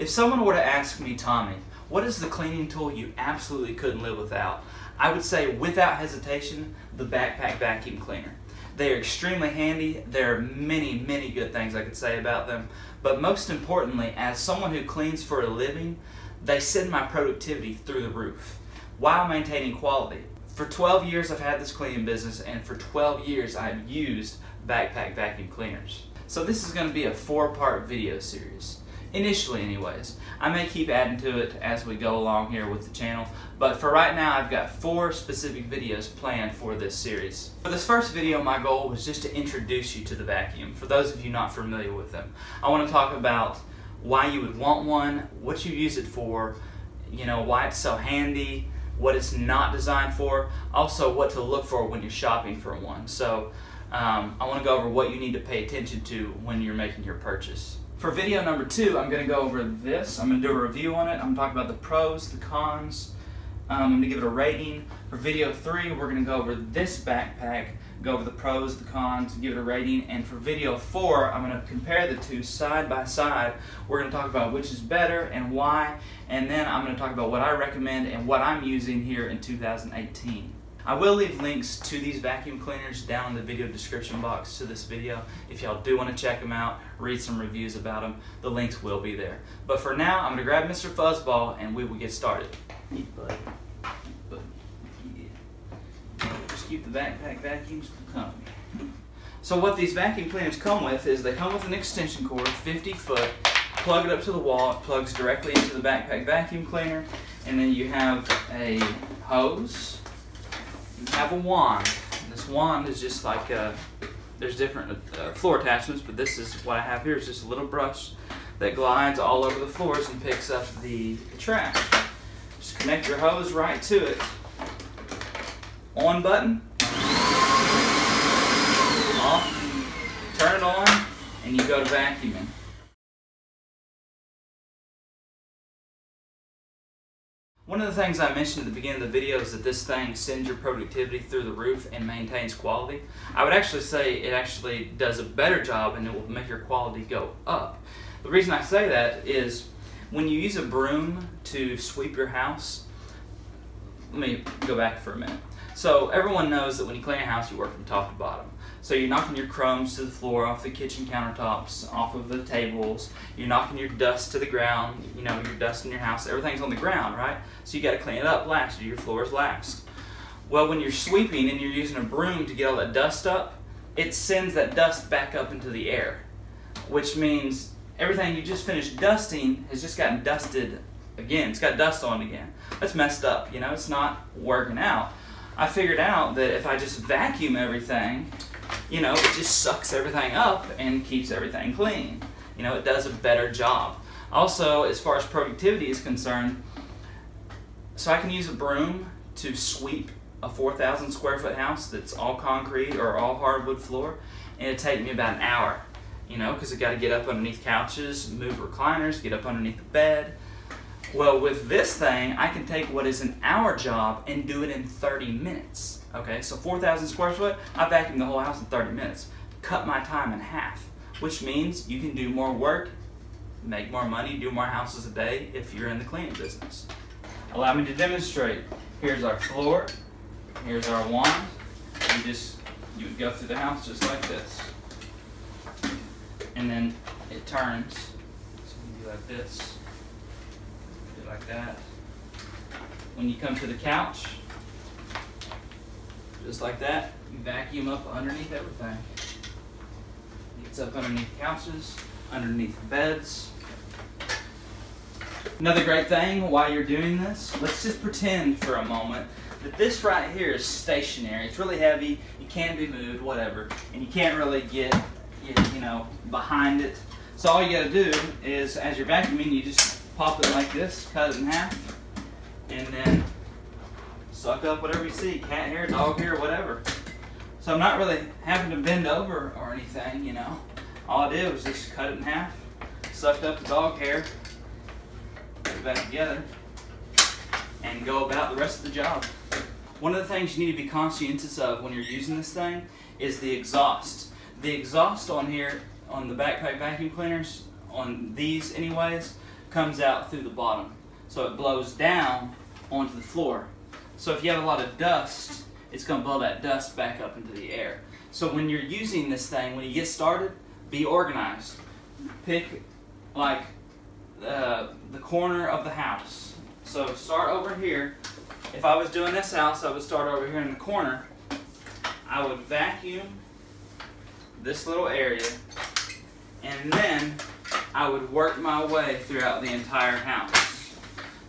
If someone were to ask me, Tommy, what is the cleaning tool you absolutely couldn't live without? I would say, without hesitation, the Backpack Vacuum Cleaner. They are extremely handy. There are many, many good things I could say about them. But most importantly, as someone who cleans for a living, they send my productivity through the roof while maintaining quality. For 12 years I've had this cleaning business, and for 12 years I've used Backpack Vacuum Cleaners. So this is going to be a 4-part video series. Initially anyways. I may keep adding to it as we go along here with the channel, but for right now I've got 4 specific videos planned for this series. For this first video, my goal was just to introduce you to the vacuum, for those of you not familiar with them. I want to talk about why you would want one, what you use it for, why it's so handy, what it's not designed for, also what to look for when you're shopping for one. So I want to go over what you need to pay attention to when you're making your purchase. For video number 2, I'm going to go over this. I'm going to do a review on it. I'm going to talk about the pros, the cons. I'm going to give it a rating. For video 3, we're going to go over this backpack, go over the pros, the cons, give it a rating. And for video 4, I'm going to compare the two side by side. We're going to talk about which is better and why. And then I'm going to talk about what I recommend and what I'm using here in 2018. I will leave links to these vacuum cleaners down in the video description box to this video. If y'all do want to check them out, read some reviews about them, the links will be there. But for now, I'm going to grab Mr. Fuzzball and we will get started. Yeah. Just keep the backpack vacuums coming. So what these vacuum cleaners come with is they come with an extension cord, 50 foot, plug it up to the wall, it plugs directly into the backpack vacuum cleaner, and then you have a hose. You have a wand. This wand is just like there's different floor attachments, but this is what I have here. Is just a little brush that glides all over the floors and picks up the trash. Just connect your hose right to it. On button, off, turn it on, and you go to vacuuming. One of the things I mentioned at the beginning of the video is that this thing sends your productivity through the roof and maintains quality. I would actually say it actually does a better job and it will make your quality go up. The reason I say that is when you use a broom to sweep your house, let me go back for a minute. So everyone knows that when you clean a house, you work from top to bottom. So you're knocking your crumbs to the floor, off the kitchen countertops, off of the tables. You're knocking your dust to the ground. Your dust in your house. Everything's on the ground, right? So you got to clean it up last. Your floors last. Well, when you're sweeping and you're using a broom to get all that dust up, it sends that dust back up into the air, which means everything you just finished dusting has just gotten dusted again. It's got dust on it again. That's messed up. It's not working out. I figured out that if I just vacuum everything, it just sucks everything up and keeps everything clean. It does a better job. Also, as far as productivity is concerned, so I can use a broom to sweep a 4,000 square foot house that's all concrete or all hardwood floor, and it'd take me about an hour, because I got to get up underneath couches, move recliners, get up underneath the bed. Well, with this thing, I can take what is an hour job and do it in 30 minutes. Okay, so 4,000 square foot, I vacuum the whole house in 30 minutes. Cut my time in half, which means you can do more work, make more money, do more houses a day if you're in the cleaning business. Allow me to demonstrate. Here's our floor, here's our wand. You would go through the house just like this. And then it turns, so you do like this, do like that. When you come to the couch, just like that, you vacuum up underneath everything. It gets up underneath couches, underneath beds. Another great thing while you're doing this, let's just pretend for a moment that this right here is stationary. It's really heavy, it can be moved, whatever, and you can't really get behind it. So all you gotta do is, as you're vacuuming, you just pop it like this, cut it in half, and then suck up whatever you see, cat hair, dog hair, whatever. So I'm not really having to bend over or anything, All I did was just cut it in half, sucked up the dog hair, put it back together, and go about the rest of the job. One of the things you need to be conscientious of when you're using this thing is the exhaust. The exhaust on here, on the Backpack vacuum cleaners, on these anyways, comes out through the bottom. So it blows down onto the floor. So if you have a lot of dust, it's going to blow that dust back up into the air. So when you're using this thing, when you get started, be organized. Pick like the corner of the house. So start over here. If I was doing this house, I would start over here in the corner. I would vacuum this little area, and then I would work my way throughout the entire house.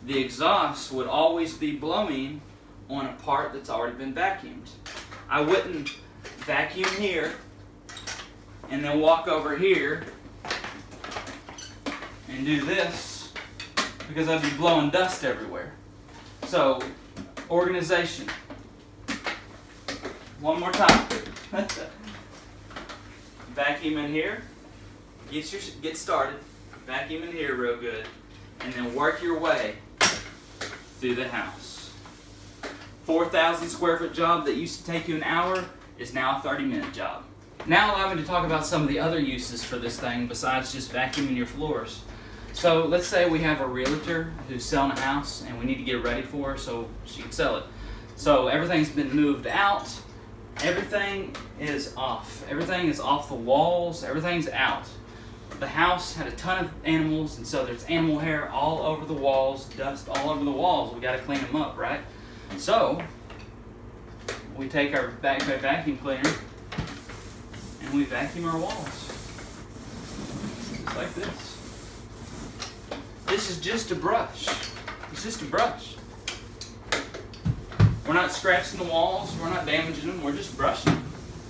The exhaust would always be blowing on a part that's already been vacuumed. I wouldn't vacuum here and then walk over here and do this, because I'd be blowing dust everywhere. So, organization. One more time. Vacuum in here. Get started. Vacuum in here real good, and then work your way through the house. 4,000 square foot job that used to take you an hour is now a 30-minute job. Now allow me to talk about some of the other uses for this thing besides just vacuuming your floors. So let's say we have a realtor who's selling a house and we need to get it ready for her so she can sell it. So everything's been moved out. Everything is off. Everything is off the walls. Everything's out. The house had a ton of animals, and so there's animal hair all over the walls, dust all over the walls. We got to clean them up, right? So we take our Backpack Vacuum Cleaner and we vacuum our walls. Just like this. This is just a brush. It's just a brush. We're not scratching the walls, we're not damaging them, we're just brushing.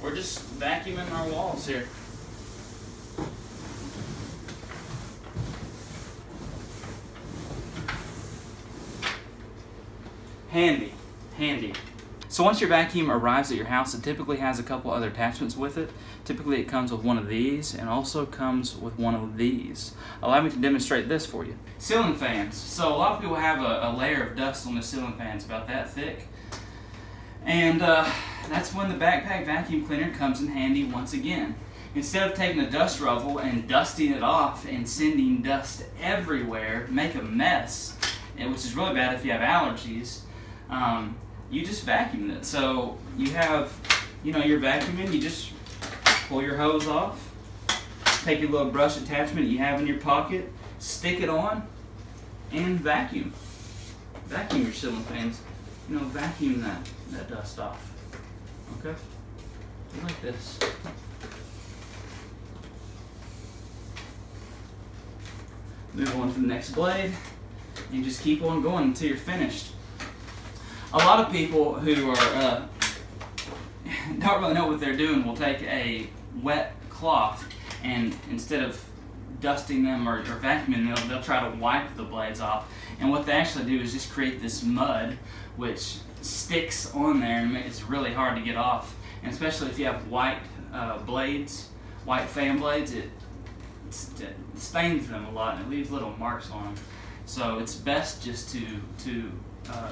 We're just vacuuming our walls here. Handy, handy. So once your vacuum arrives at your house, it typically has a couple other attachments with it. Typically it comes with one of these and also comes with one of these. Allow me to demonstrate this for you. Ceiling fans. So a lot of people have a layer of dust on the ceiling fans about that thick. And that's when the Backpack Vacuum Cleaner comes in handy once again. Instead of taking a dust shovel and dusting it off and sending dust everywhere, make a mess, which is really bad if you have allergies, you just vacuum it. So you have, you're vacuuming, you just pull your hose off, take your little brush attachment you have in your pocket, stick it on, and vacuum. Vacuum your ceiling fans. Vacuum that dust off. Okay? Like this. Move on to the next blade, and just keep on going until you're finished. A lot of people who are don't really know what they're doing will take a wet cloth and instead of dusting them or vacuuming them, they'll try to wipe the blades off. And what they actually do is just create this mud which sticks on there and it's really hard to get off. And especially if you have white blades, white fan blades, it stains them a lot and it leaves little marks on them. So it's best just to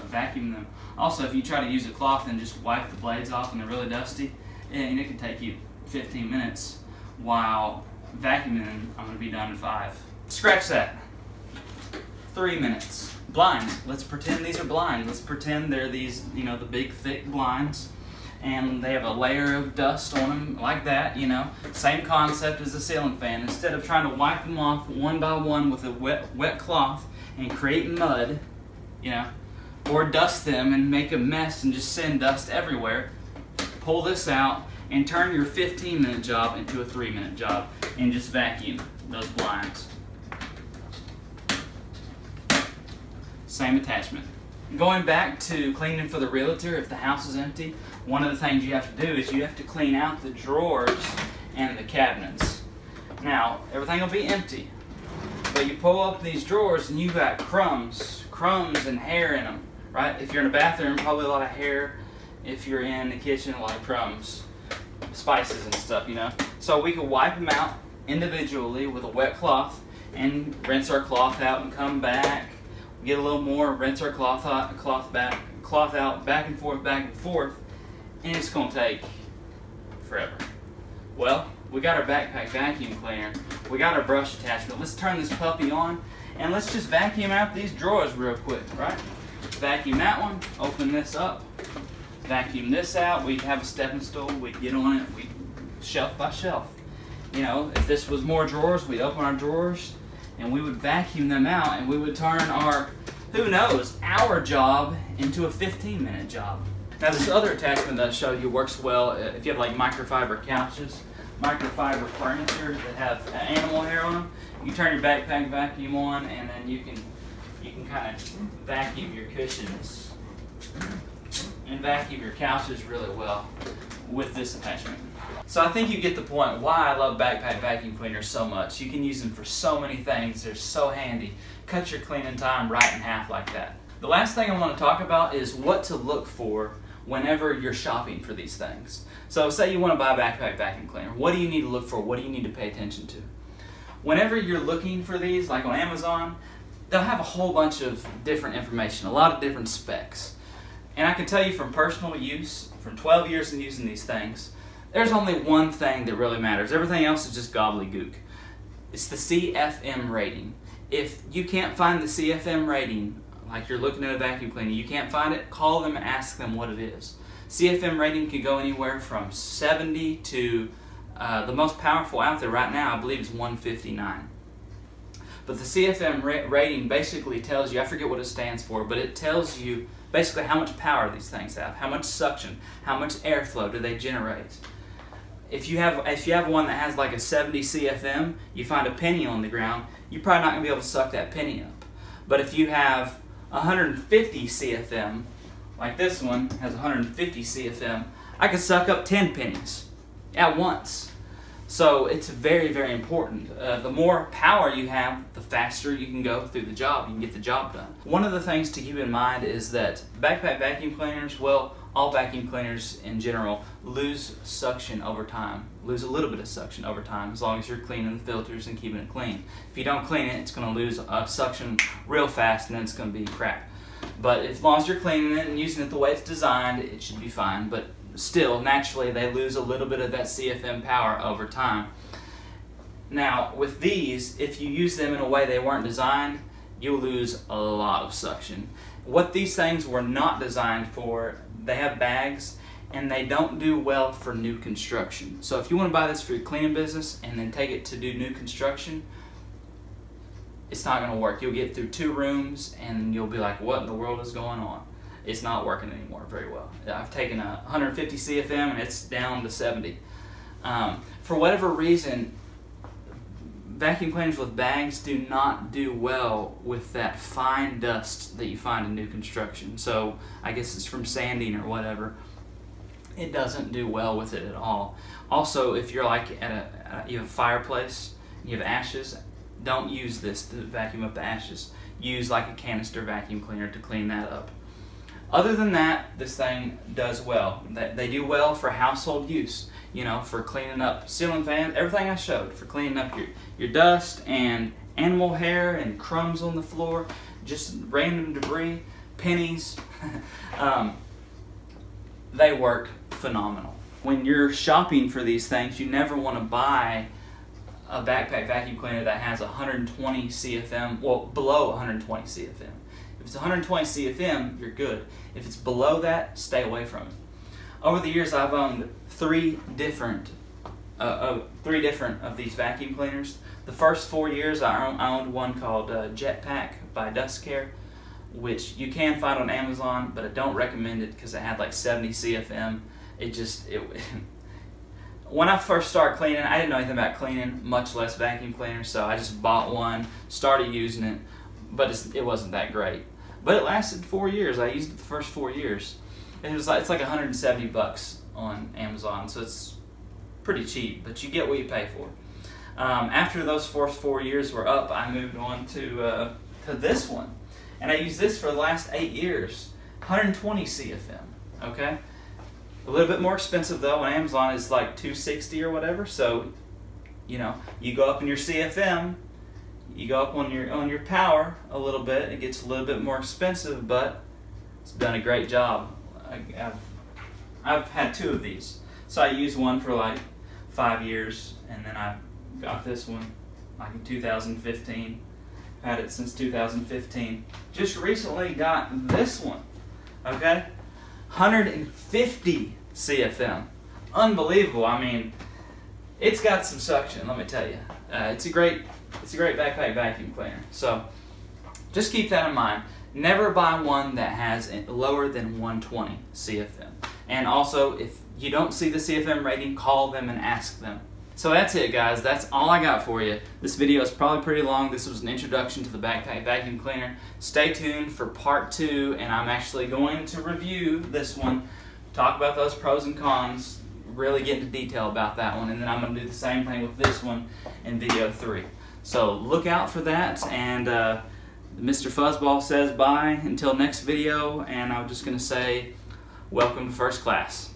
vacuum them. Also, if you try to use a cloth and just wipe the blades off and they're really dusty, and it can take you 15 minutes, while vacuuming them, I'm going to be done in 5. Scratch that. 3 minutes. Blinds. Let's pretend these are blinds. Let's pretend they're these, the big thick blinds, and they have a layer of dust on them like that, Same concept as the ceiling fan. Instead of trying to wipe them off one by one with a wet cloth and create mud, or dust them and make a mess and just send dust everywhere, pull this out and turn your 15-minute job into a 3-minute job and just vacuum those blinds. Same attachment. Going back to cleaning for the realtor, if the house is empty, one of the things you have to do is you have to clean out the drawers and the cabinets. Now, everything will be empty, but you pull up these drawers and you've got crumbs and hair in them, right? If you're in a bathroom, probably a lot of hair. If you're in the kitchen, a lot of crumbs, spices and stuff, So we can wipe them out individually with a wet cloth and rinse our cloth out and come back, get a little more, rinse our cloth out, back and forth, and it's going to take forever. Well, we got our Backpack Vacuum Cleaner, we got our brush attachment. Let's turn this puppy on And let's just vacuum out these drawers real quick, right? Vacuum that one, open this up, vacuum this out. We'd have a stepping stool, we'd get on it, we'd shelf by shelf. You know, if this was more drawers, we'd open our drawers and we would vacuum them out, and we would turn our, who knows, hour job into a 15-minute job. Now this other attachment that I showed you works well if you have like microfiber couches, microfiber furniture that have animal hair on them. You turn your Backpack vacuum on, and then you can kind of vacuum your cushions and vacuum your couches really well with this attachment. So I think you get the point why I love Backpack vacuum cleaners so much. You can use them for so many things. They're so handy. Cut your cleaning time right in half like that. The last thing I want to talk about is what to look for whenever you're shopping for these things. So say you want to buy a Backpack vacuum cleaner. What do you need to look for? What do you need to pay attention to? Whenever you're looking for these, like on Amazon, they'll have a whole bunch of different information, a lot of different specs. And I can tell you from personal use, from 12 years in using these things, there's only one thing that really matters. Everything else is just gobbledygook. It's the Cfm rating. If you can't find the Cfm rating, like you're looking at a vacuum cleaner, you can't find it, call them and ask them what it is. Cfm rating can go anywhere from 70 to the most powerful out there right now, I believe, is 159. But the Cfm rating basically tells you, I forget what it stands for, but it tells you basically how much power these things have, how much suction, how much airflow do they generate. If you have one that has like a 70 CFM, you find a penny on the ground, you're probably not going to be able to suck that penny up. But if you have 150 CFM, like this one has 150 CFM, I could suck up 10 pennies at once. So it's very, very important. The more power you have, the faster you can go through the job. You can get the job done. One of the things to keep in mind is that Backpack vacuum cleaners, well, all vacuum cleaners in general, lose suction over time. Lose a little bit of suction over time as long as you're cleaning the filters and keeping it clean. If you don't clean it, it's going to lose suction real fast, and then it's going to be crap. But as long as you're cleaning it and using it the way it's designed, it should be fine. But still, naturally, they lose a little bit of that CFM power over time. Now, with these, if you use them in a way they weren't designed, you'll lose a lot of suction. What these things were not designed for, they have bags, and they don't do well for new construction. So if you want to buy this for your cleaning business and then take it to do new construction, it's not going to work. You'll get through 2 rooms and you'll be like, what in the world is going on? It's not working anymore very well. I've taken a 150 CFM and it's down to 70. For whatever reason, vacuum cleaners with bags do not do well with that fine dust that you find in new construction. So I guess it's from sanding or whatever. It doesn't do well with it at all. Also, if you're like you have a fireplace, you have ashes, don't use this to vacuum up the ashes. Use like a canister vacuum cleaner to clean that up. Other than that, this thing does well. They do well for household use, you know, for cleaning up ceiling fans, everything I showed, for cleaning up your dust and animal hair and crumbs on the floor, just random debris, pennies. They work phenomenal. When you're shopping for these things, you never want to buy a Backpack vacuum cleaner that has 120 CFM, well, below 120 CFM. If it's 120 CFM, you're good. If it's below that, stay away from it. Over the years, I've owned three different of these vacuum cleaners. The first 4 years, I owned one called Jetpack by Dust Care, which you can find on Amazon, but I don't recommend it because it had like 70 CFM. When I first started cleaning, I didn't know anything about cleaning, much less vacuum cleaners, so I just bought one, started using it, but it wasn't that great. But it lasted 4 years. I used it the first 4 years. It's like 170 bucks on Amazon, so it's pretty cheap, but you get what you pay for. After those first 4 years were up, I moved on to this one, and I used this for the last 8 years. 120 CFM. Okay. A little bit more expensive though. On Amazon it's like $260 or whatever. So, you know, you go up in your CFM, you go up on your power a little bit. It gets a little bit more expensive, but it's done a great job. I've had 2 of these. So I used one for like 5 years, and then I got this one like in 2015. Had it since 2015. Just recently got this one. Okay? 150 CFM. Unbelievable. I mean, it's got some suction, let me tell you. It's a great backpack vacuum cleaner. So just keep that in mind. Never buy one that has lower than 120 CFM. And also, if you don't see the CFM rating, call them and ask them. So that's it, guys. That's all I got for you. This video is probably pretty long. This was an introduction to the Backpack Vacuum Cleaner. Stay tuned for part 2, and I'm actually going to review this one, talk about those pros and cons, really get into detail about that one, and then I'm going to do the same thing with this one in video 3. So look out for that, and Mr. Fuzzball says bye until next video, and I'm just going to say welcome to first class.